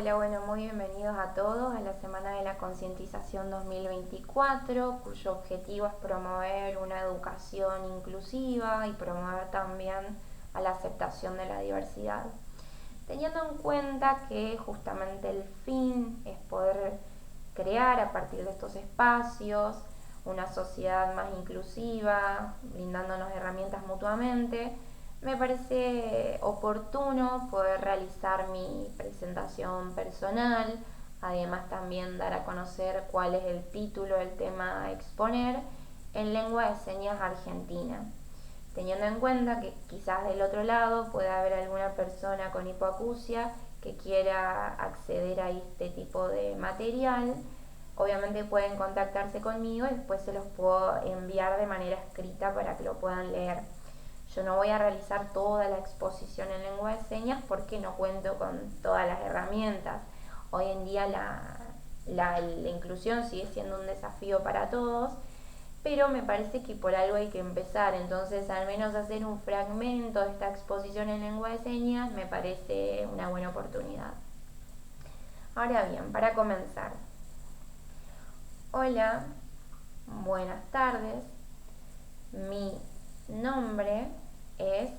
Hola, bueno, muy bienvenidos a todos a la Semana de la Concientización 2024, cuyo objetivo es promover una educación inclusiva y promover también a la aceptación de la diversidad. Teniendo en cuenta que justamente el fin es poder crear a partir de estos espacios una sociedad más inclusiva, brindándonos herramientas mutuamente, me parece oportuno poder realizar mi presentación personal, además también dar a conocer cuál es el título del tema a exponer en lengua de señas argentina, teniendo en cuenta que quizás del otro lado pueda haber alguna persona con hipoacusia que quiera acceder a este tipo de material. Obviamente pueden contactarse conmigo y después se los puedo enviar de manera escrita para que lo puedan leer. Yo no voy a realizar toda la exposición en lengua de señas porque no cuento con todas las herramientas. Hoy en día la inclusión sigue siendo un desafío para todos, pero me parece que por algo hay que empezar. Entonces, al menos hacer un fragmento de esta exposición en lengua de señas me parece una buena oportunidad. Ahora bien, para comenzar, hola, buenas tardes, mi nombre es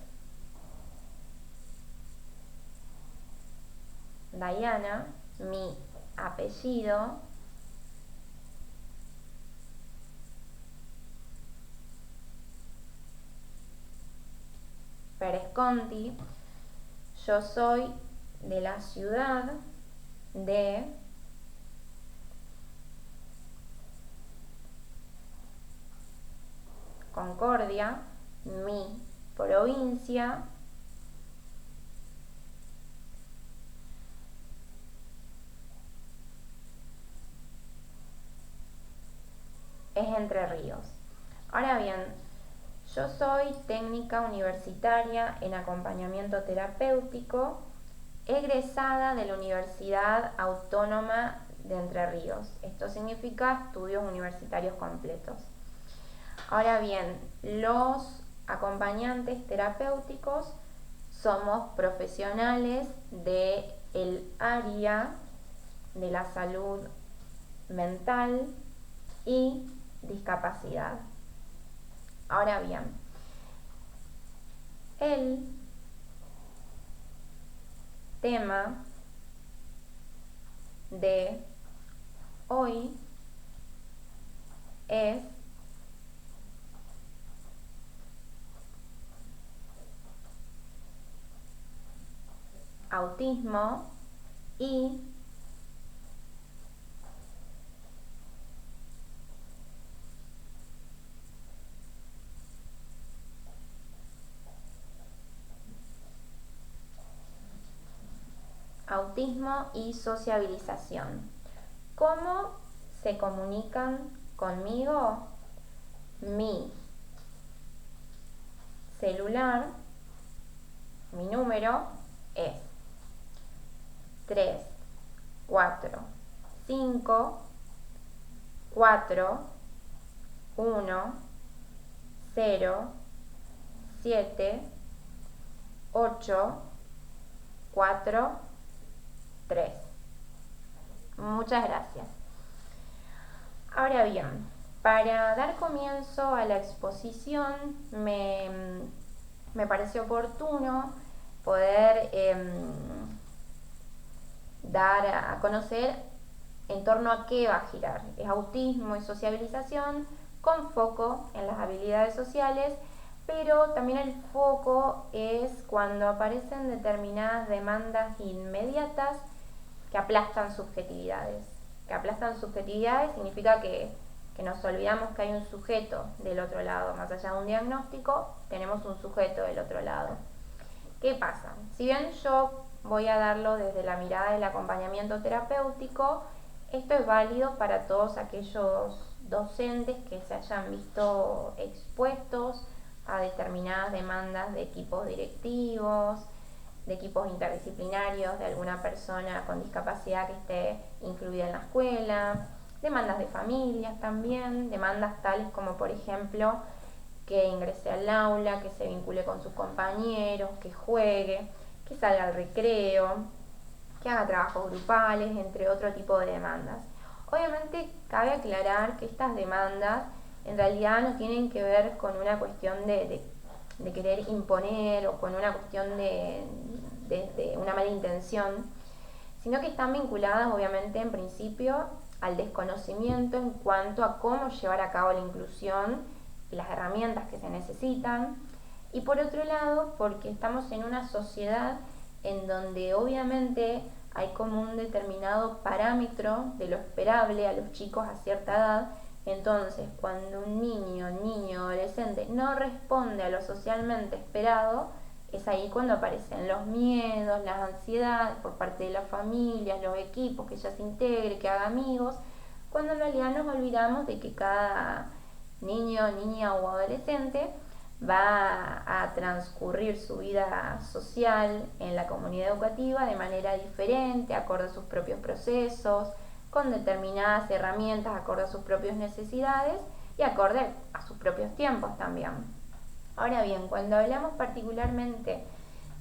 Diana, mi apellido Pérez Conti, yo soy de la ciudad de Concordia, mi provincia es Entre Ríos. Ahora bien, yo soy técnica universitaria en acompañamiento terapéutico, egresada de la Universidad Autónoma de Entre Ríos. Esto significa estudios universitarios completos. Ahora bien, los acompañantes terapéuticos somos profesionales del área de la salud mental y discapacidad. Ahora bien, el tema de hoy es autismo y sociabilización. ¿Cómo se comunican conmigo? Mi celular, mi número es 3 4 5 4 1 0 7 8 4 3. Muchas gracias. Ahora bien, para dar comienzo a la exposición me pareció oportuno poder dar a conocer en torno a qué va a girar. Es autismo y sociabilización con foco en las habilidades sociales, pero también el foco es cuando aparecen determinadas demandas inmediatas que aplastan subjetividades. Que aplastan subjetividades significa que nos olvidamos que hay un sujeto del otro lado. Más allá de un diagnóstico, tenemos un sujeto del otro lado. ¿Qué pasa? Si bien yo voy a darlo desde la mirada del acompañamiento terapéutico, esto es válido para todos aquellos docentes que se hayan visto expuestos a determinadas demandas de equipos directivos, de equipos interdisciplinarios, de alguna persona con discapacidad que esté incluida en la escuela, demandas de familias también, demandas tales como por ejemplo que ingrese al aula, que se vincule con sus compañeros, que juegue, que salga al recreo. que haga trabajos grupales, entre otro tipo de demandas. Obviamente cabe aclarar que estas demandas en realidad no tienen que ver con una cuestión de querer imponer o con una cuestión de una mala intención, sino que están vinculadas obviamente en principio al desconocimiento en cuanto a cómo llevar a cabo la inclusión y las herramientas que se necesitan, y por otro lado porque estamos en una sociedad en donde obviamente hay como un determinado parámetro de lo esperable a los chicos a cierta edad. Entonces, cuando un niño, adolescente no responde a lo socialmente esperado, es ahí cuando aparecen los miedos, las ansiedades por parte de las familias, los equipos, que ella se integre, que haga amigos, cuando en realidad nos olvidamos de que cada niño, niña o adolescente va a transcurrir su vida social en la comunidad educativa de manera diferente, acorde a sus propios procesos, con determinadas herramientas, acorde a sus propias necesidades y acorde a sus propios tiempos también. Ahora bien, cuando hablamos particularmente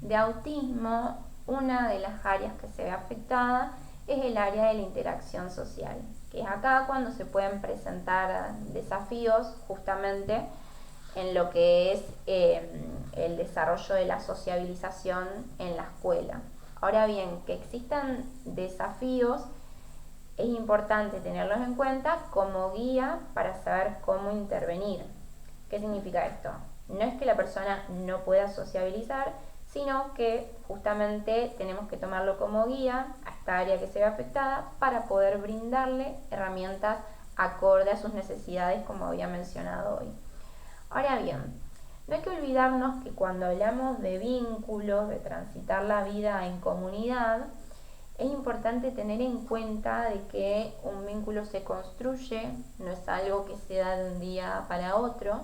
de autismo, una de las áreas que se ve afectada es el área de la interacción social, que es acá cuando se pueden presentar desafíos justamente en lo que es el desarrollo de la sociabilización en la escuela. Ahora bien, que existan desafíos es importante tenerlos en cuenta como guía para saber cómo intervenir. ¿Qué significa esto? No es que la persona no pueda sociabilizar, sino que justamente tenemos que tomarlo como guía a esta área que se ve afectada para poder brindarle herramientas acorde a sus necesidades, como había mencionado hoy. Ahora bien, no hay que olvidarnos que cuando hablamos de vínculos, de transitar la vida en comunidad, es importante tener en cuenta de que un vínculo se construye, no es algo que se da de un día para otro.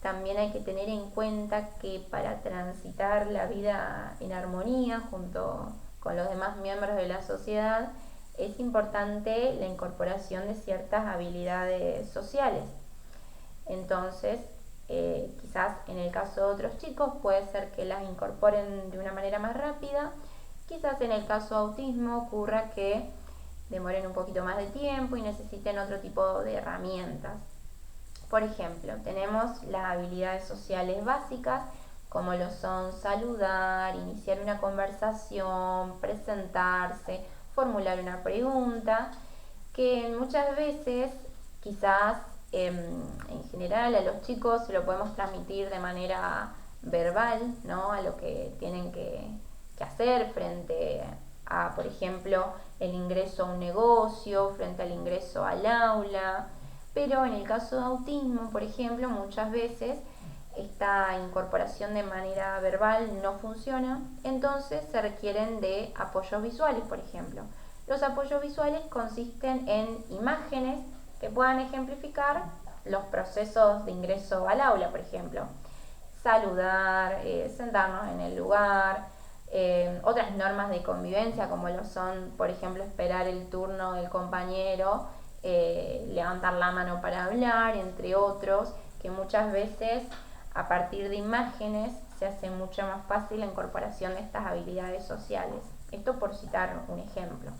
También hay que tener en cuenta que para transitar la vida en armonía junto con los demás miembros de la sociedad es importante la incorporación de ciertas habilidades sociales. Entonces, quizás en el caso de otros chicos puede ser que las incorporen de una manera más rápida, quizás en el caso de autismo ocurra que demoren un poquito más de tiempo y necesiten otro tipo de herramientas. Por ejemplo, tenemos las habilidades sociales básicas, como lo son saludar, iniciar una conversación, presentarse, formular una pregunta, que muchas veces quizás en general a los chicos se lo podemos transmitir de manera verbal, ¿no? A lo que tienen que hacer frente a, por ejemplo, el ingreso a un negocio, frente al ingreso al aula. Pero en el caso de autismo, por ejemplo, muchas veces esta incorporación de manera verbal no funciona, entonces se requieren de apoyos visuales, por ejemplo. Los apoyos visuales consisten en imágenes que puedan ejemplificar los procesos de ingreso al aula, por ejemplo. Saludar, sentarnos en el lugar, otras normas de convivencia como lo son, por ejemplo, esperar el turno del compañero, levantar la mano para hablar, entre otros, que muchas veces a partir de imágenes se hace mucho más fácil la incorporación de estas habilidades sociales. Esto por citar un ejemplo.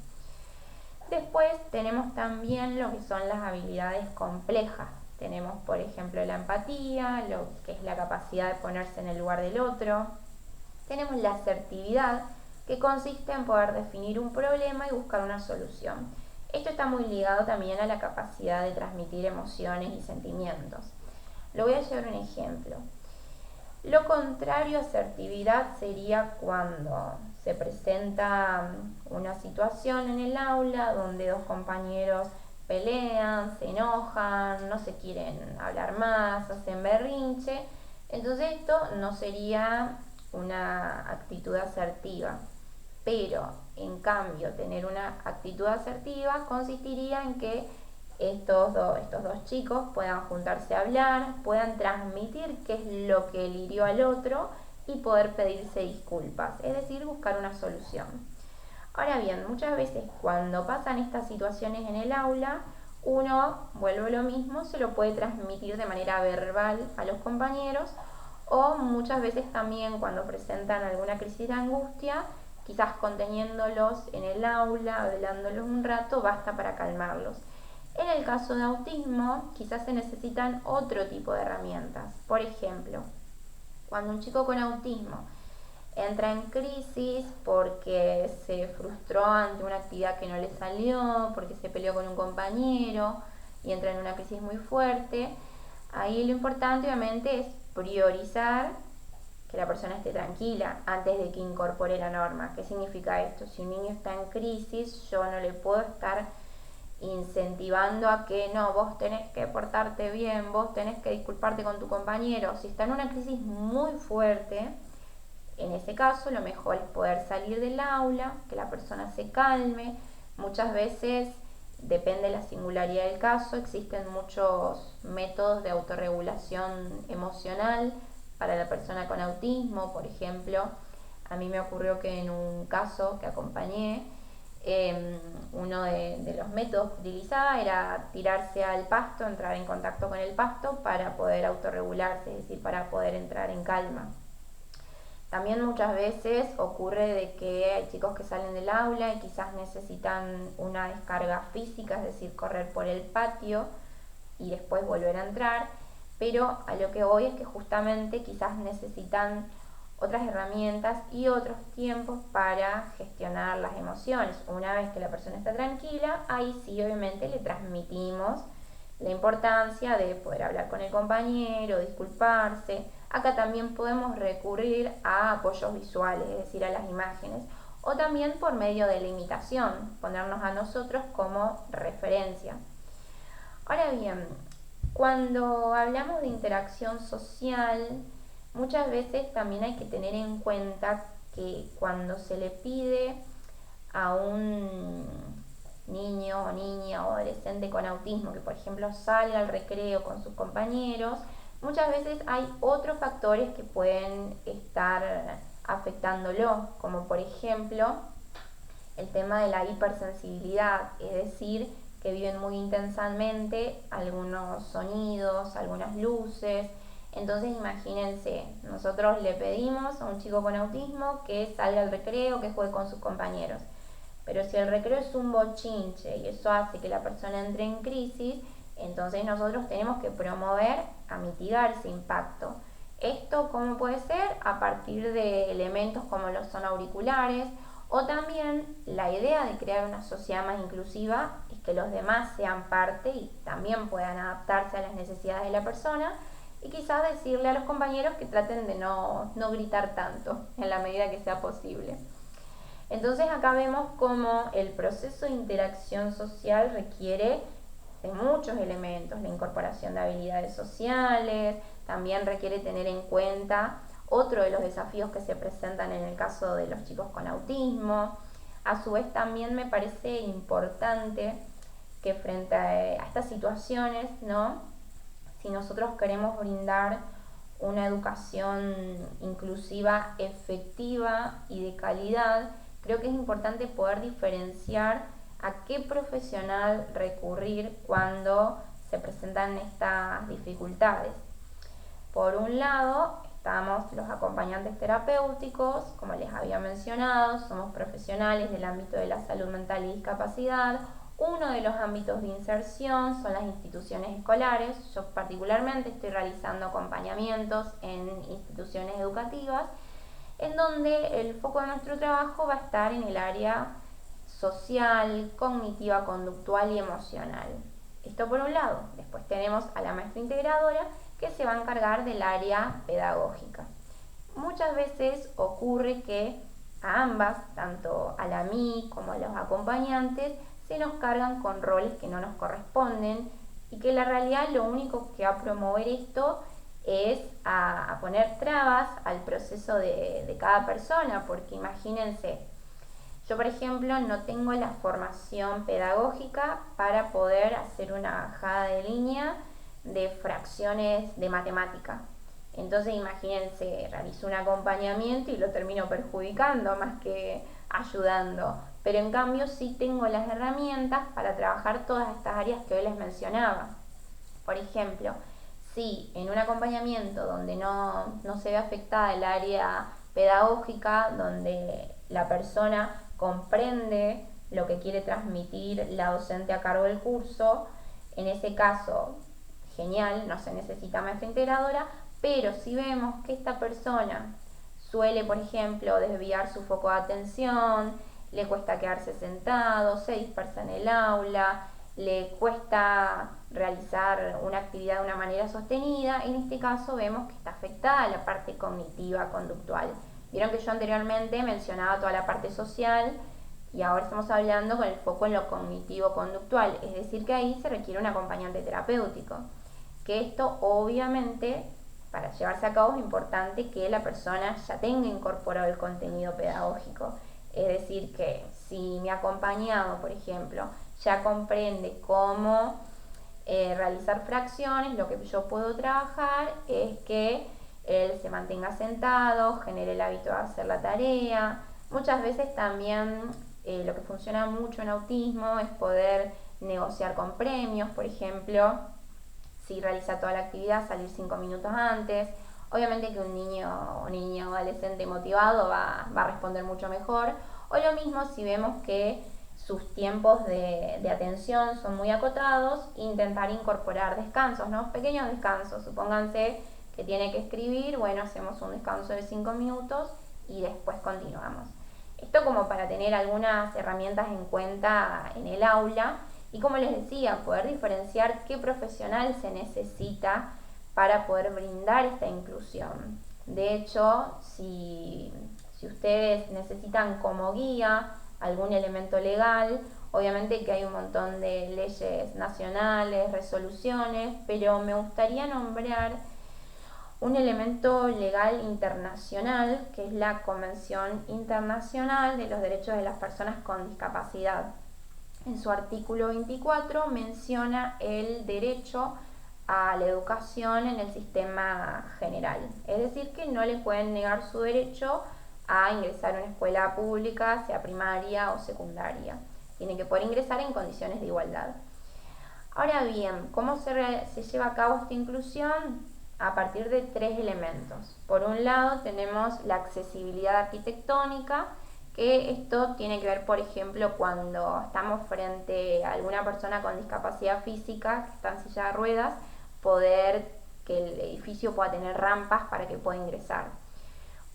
Después tenemos también lo que son las habilidades complejas. Tenemos, por ejemplo, la empatía, lo que es la capacidad de ponerse en el lugar del otro. Tenemos la asertividad, que consiste en poder definir un problema y buscar una solución. Esto está muy ligado también a la capacidad de transmitir emociones y sentimientos. Lo voy a llevar un ejemplo. Lo contrario a asertividad sería cuando se presenta una situación en el aula donde dos compañeros pelean, se enojan, no se quieren hablar más, hacen berrinche. Entonces esto no sería una actitud asertiva. Pero, en cambio, tener una actitud asertiva consistiría en que estos dos chicos puedan juntarse a hablar, puedan transmitir qué es lo que le hirió al otro y poder pedirse disculpas, es decir, buscar una solución. Ahora bien, muchas veces cuando pasan estas situaciones en el aula, uno, vuelve lo mismo, se lo puede transmitir de manera verbal a los compañeros, o muchas veces también cuando presentan alguna crisis de angustia, quizás conteniéndolos en el aula, hablándolos un rato, basta para calmarlos. En el caso de autismo, quizás se necesitan otro tipo de herramientas. Por ejemplo, cuando un chico con autismo entra en crisis porque se frustró ante una actividad que no le salió, porque se peleó con un compañero y entra en una crisis muy fuerte, ahí lo importante obviamente es priorizar que la persona esté tranquila antes de que incorpore la norma. ¿Qué significa esto? Si un niño está en crisis, yo no le puedo estar incentivando a que no, vos tenés que portarte bien, vos tenés que disculparte con tu compañero. Si está en una crisis muy fuerte, en ese caso lo mejor es poder salir del aula, que la persona se calme. Muchas veces, depende de la singularidad del caso, existen muchos métodos de autorregulación emocional para la persona con autismo. Por ejemplo, a mí me ocurrió que en un caso que acompañé, uno de los métodos que utilizaba era tirarse al pasto, entrar en contacto con el pasto para poder autorregularse, es decir, para poder entrar en calma. También muchas veces ocurre de que hay chicos que salen del aula y quizás necesitan una descarga física, es decir, correr por el patio y después volver a entrar, pero a lo que voy es que justamente quizás necesitan otras herramientas y otros tiempos para gestionar las emociones. Una vez que la persona está tranquila, ahí sí obviamente le transmitimos la importancia de poder hablar con el compañero, disculparse. Acá también podemos recurrir a apoyos visuales, es decir, a las imágenes, o también por medio de la imitación, ponernos a nosotros como referencia. Ahora bien, cuando hablamos de interacción social, muchas veces también hay que tener en cuenta que cuando se le pide a un niño o niña o adolescente con autismo que por ejemplo salga al recreo con sus compañeros, muchas veces hay otros factores que pueden estar afectándolo, como por ejemplo el tema de la hipersensibilidad, es decir, que viven muy intensamente algunos sonidos, algunas luces. Entonces imagínense, nosotros le pedimos a un chico con autismo que salga al recreo, que juegue con sus compañeros. Pero si el recreo es un bochinche y eso hace que la persona entre en crisis, entonces nosotros tenemos que promover a mitigar ese impacto. Esto, ¿cómo puede ser? A partir de elementos como los son auriculares, o también la idea de crear una sociedad más inclusiva es que los demás sean parte y también puedan adaptarse a las necesidades de la persona, y quizás decirle a los compañeros que traten de no gritar tanto en la medida que sea posible. Entonces acá vemos cómo el proceso de interacción social requiere de muchos elementos, la incorporación de habilidades sociales, también requiere tener en cuenta otro de los desafíos que se presentan en el caso de los chicos con autismo. A su vez también me parece importante que frente a estas situaciones, ¿no? Si nosotros queremos brindar una educación inclusiva, efectiva y de calidad, creo que es importante poder diferenciar a qué profesional recurrir cuando se presentan estas dificultades. Por un lado, estamos los acompañantes terapéuticos, como les había mencionado, somos profesionales del ámbito de la salud mental y discapacidad. Uno de los ámbitos de inserción son las instituciones escolares. Yo particularmente estoy realizando acompañamientos en instituciones educativas, en donde el foco de nuestro trabajo va a estar en el área social, cognitiva, conductual y emocional. Esto por un lado. Después tenemos a la maestra integradora, que se va a encargar del área pedagógica. Muchas veces ocurre que a ambas, tanto a la MI como a los acompañantes, se nos cargan con roles que no nos corresponden y que la realidad lo único que va a promover esto es a poner trabas al proceso de cada persona, porque imagínense, yo por ejemplo no tengo la formación pedagógica para poder hacer una bajada de línea de fracciones de matemática. Entonces imagínense, realizo un acompañamiento y lo termino perjudicando más que ayudando. Pero en cambio sí tengo las herramientas para trabajar todas estas áreas que hoy les mencionaba. Por ejemplo, si en un acompañamiento donde no se ve afectada el área pedagógica, donde la persona comprende lo que quiere transmitir la docente a cargo del curso. En ese caso, genial, no se necesita maestra integradora, pero si vemos que esta persona suele, por ejemplo, desviar su foco de atención, le cuesta quedarse sentado, se dispersa en el aula, le cuesta realizar una actividad de una manera sostenida, en este caso vemos que está afectada la parte cognitiva conductual. Vieron que yo anteriormente mencionaba toda la parte social y ahora estamos hablando con el foco en lo cognitivo conductual, es decir que ahí se requiere un acompañante terapéutico, que esto obviamente para llevarse a cabo es importante que la persona ya tenga incorporado el contenido pedagógico. Es decir, que si mi acompañado, por ejemplo, ya comprende cómo realizar fracciones, lo que yo puedo trabajar es que él se mantenga sentado, genere el hábito de hacer la tarea. Muchas veces también lo que funciona mucho en autismo es poder negociar con premios, por ejemplo, si realiza toda la actividad, salir 5 minutos antes. Obviamente que un niño o niña o adolescente motivado va a responder mucho mejor. O lo mismo si vemos que sus tiempos de atención son muy acotados, intentar incorporar descansos, ¿no? Pequeños descansos. Supónganse que tiene que escribir, bueno, hacemos un descanso de 5 minutos y después continuamos. Esto como para tener algunas herramientas en cuenta en el aula. Y como les decía, poder diferenciar qué profesional se necesita para poder brindar esta inclusión. De hecho, si ustedes necesitan como guía algún elemento legal, obviamente que hay un montón de leyes nacionales, resoluciones, pero me gustaría nombrar un elemento legal internacional, que es la Convención Internacional de los Derechos de las Personas con Discapacidad. En su artículo 24 menciona el derecho a la educación en el sistema general. Es decir, que no le pueden negar su derecho a ingresar a una escuela pública, sea primaria o secundaria. Tiene que poder ingresar en condiciones de igualdad. Ahora bien, ¿cómo se lleva a cabo esta inclusión? A partir de 3 elementos. Por un lado tenemos la accesibilidad arquitectónica, que esto tiene que ver, por ejemplo, cuando estamos frente a alguna persona con discapacidad física que está en silla de ruedas, poder que el edificio pueda tener rampas para que pueda ingresar.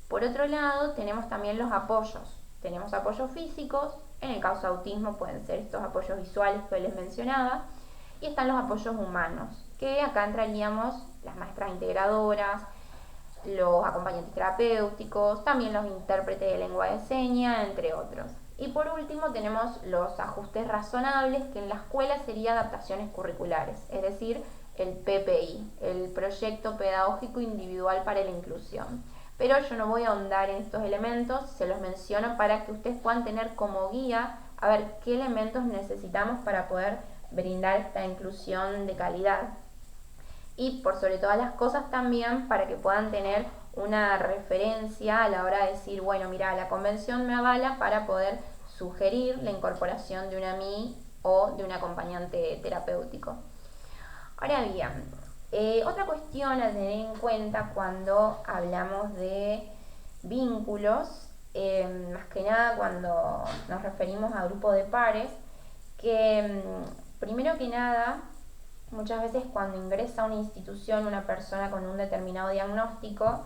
Por otro lado, tenemos también los apoyos. Tenemos apoyos físicos, en el caso de autismo pueden ser estos apoyos visuales que les mencionaba, y están los apoyos humanos, que acá entraríamos las maestras integradoras, los acompañantes terapéuticos, también los intérpretes de lengua de señas, entre otros. Y por último tenemos los ajustes razonables, que en la escuela sería adaptaciones curriculares, es decir, el PPI, el Proyecto Pedagógico Individual para la Inclusión. Pero yo no voy a ahondar en estos elementos, se los menciono para que ustedes puedan tener como guía a ver qué elementos necesitamos para poder brindar esta inclusión de calidad. Y por sobre todas las cosas también para que puedan tener una referencia a la hora de decir, bueno, mira, la convención me avala para poder sugerir la incorporación de una AMI o de un acompañante terapéutico. Ahora bien, otra cuestión a tener en cuenta cuando hablamos de vínculos, más que nada cuando nos referimos a grupo de pares, que primero que nada, muchas veces cuando ingresa a una institución una persona con un determinado diagnóstico,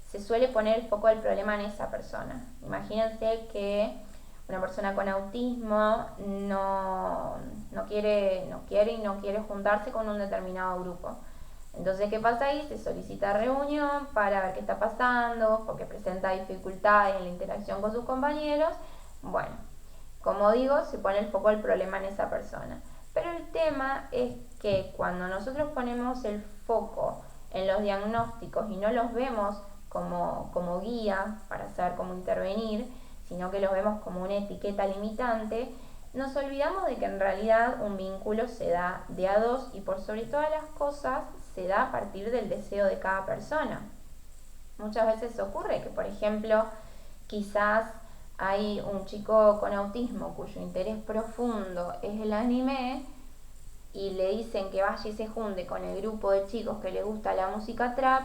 se suele poner el foco del problema en esa persona. Imagínense que una persona con autismo no quiere juntarse con un determinado grupo. Entonces, ¿qué pasa ahí? Se solicita reunión para ver qué está pasando, porque presenta dificultades en la interacción con sus compañeros. Bueno, como digo, se pone el foco del problema en esa persona. Pero el tema es que cuando nosotros ponemos el foco en los diagnósticos y no los vemos como guía para saber cómo intervenir, sino que los vemos como una etiqueta limitante, nos olvidamos de que en realidad un vínculo se da de a dos y por sobre todas las cosas se da a partir del deseo de cada persona. Muchas veces ocurre que, por ejemplo, quizás hay un chico con autismo cuyo interés profundo es el anime y le dicen que vaya y se junte con el grupo de chicos que le gusta la música trap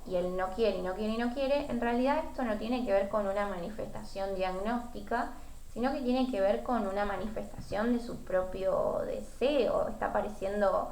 y él no quiere y no quiere y no quiere, en realidad esto no tiene que ver con una manifestación diagnóstica, sino que tiene que ver con una manifestación de su propio deseo. Está apareciendo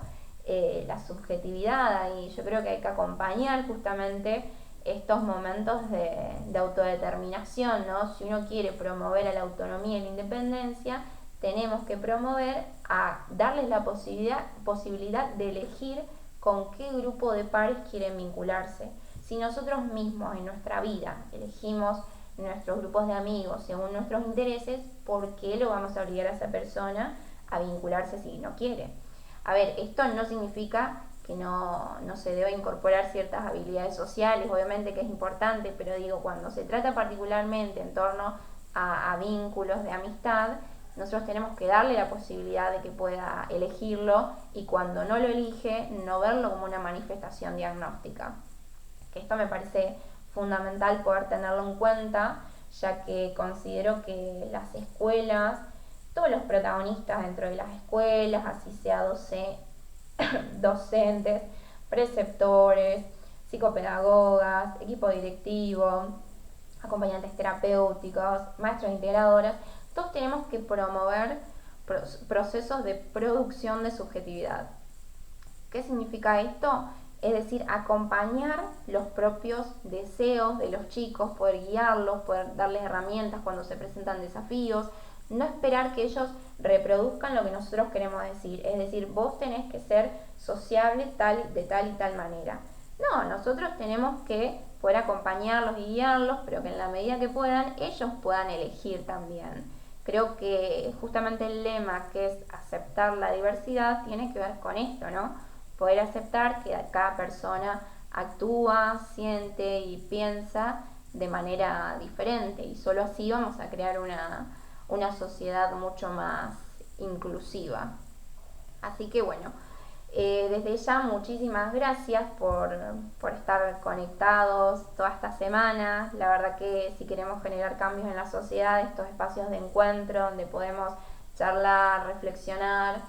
la subjetividad, y yo creo que hay que acompañar justamente estos momentos de autodeterminación, ¿no? Si uno quiere promover a la autonomía y la independencia, tenemos que promover a darles la posibilidad de elegir con qué grupo de pares quieren vincularse. Si nosotros mismos en nuestra vida elegimos nuestros grupos de amigos según nuestros intereses, ¿por qué lo vamos a obligar a esa persona a vincularse si no quiere? A ver, esto no significa que no se deba incorporar ciertas habilidades sociales, obviamente que es importante, pero digo, cuando se trata particularmente en torno a vínculos de amistad, nosotros tenemos que darle la posibilidad de que pueda elegirlo, y cuando no lo elige, no verlo como una manifestación diagnóstica. Que esto me parece fundamental poder tenerlo en cuenta, ya que considero que las escuelas, todos los protagonistas dentro de las escuelas, así sea docentes, preceptores, psicopedagogas, equipo directivo, acompañantes terapéuticos, maestros integradoras, todos tenemos que promover procesos de producción de subjetividad. ¿Qué significa esto? Es decir, acompañar los propios deseos de los chicos, poder guiarlos, poder darles herramientas cuando se presentan desafíos, no esperar que ellos reproduzcan lo que nosotros queremos decir, es decir, vos tenés que ser sociable de tal y tal manera. No, nosotros tenemos que poder acompañarlos y guiarlos, pero que en la medida que puedan, ellos puedan elegir también. Creo que justamente el lema, que es aceptar la diversidad, tiene que ver con esto, ¿no? Poder aceptar que cada persona actúa, siente y piensa de manera diferente, y solo así vamos a crear una sociedad mucho más inclusiva. Así que bueno, desde ya muchísimas gracias por estar conectados toda esta semana. La verdad que si queremos generar cambios en la sociedad, estos espacios de encuentro donde podemos charlar, reflexionar,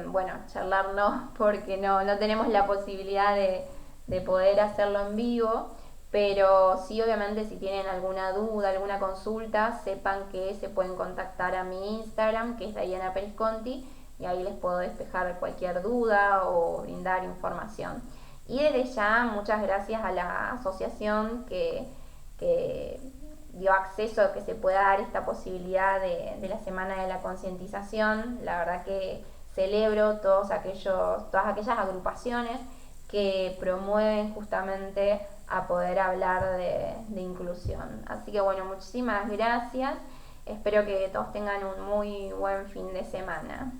bueno, charlar no, porque no tenemos la posibilidad de poder hacerlo en vivo, pero sí, obviamente, si tienen alguna duda, alguna consulta, sepan que se pueden contactar a mi Instagram, que es Diana Perisconti, y ahí les puedo despejar cualquier duda o brindar información. Y desde ya, muchas gracias a la asociación que dio acceso a que se pueda dar esta posibilidad de la Semana de la Concientización. La verdad que celebro todas aquellas agrupaciones que promueven justamente a poder hablar de inclusión. Así que bueno, muchísimas gracias. Espero que todos tengan un muy buen fin de semana.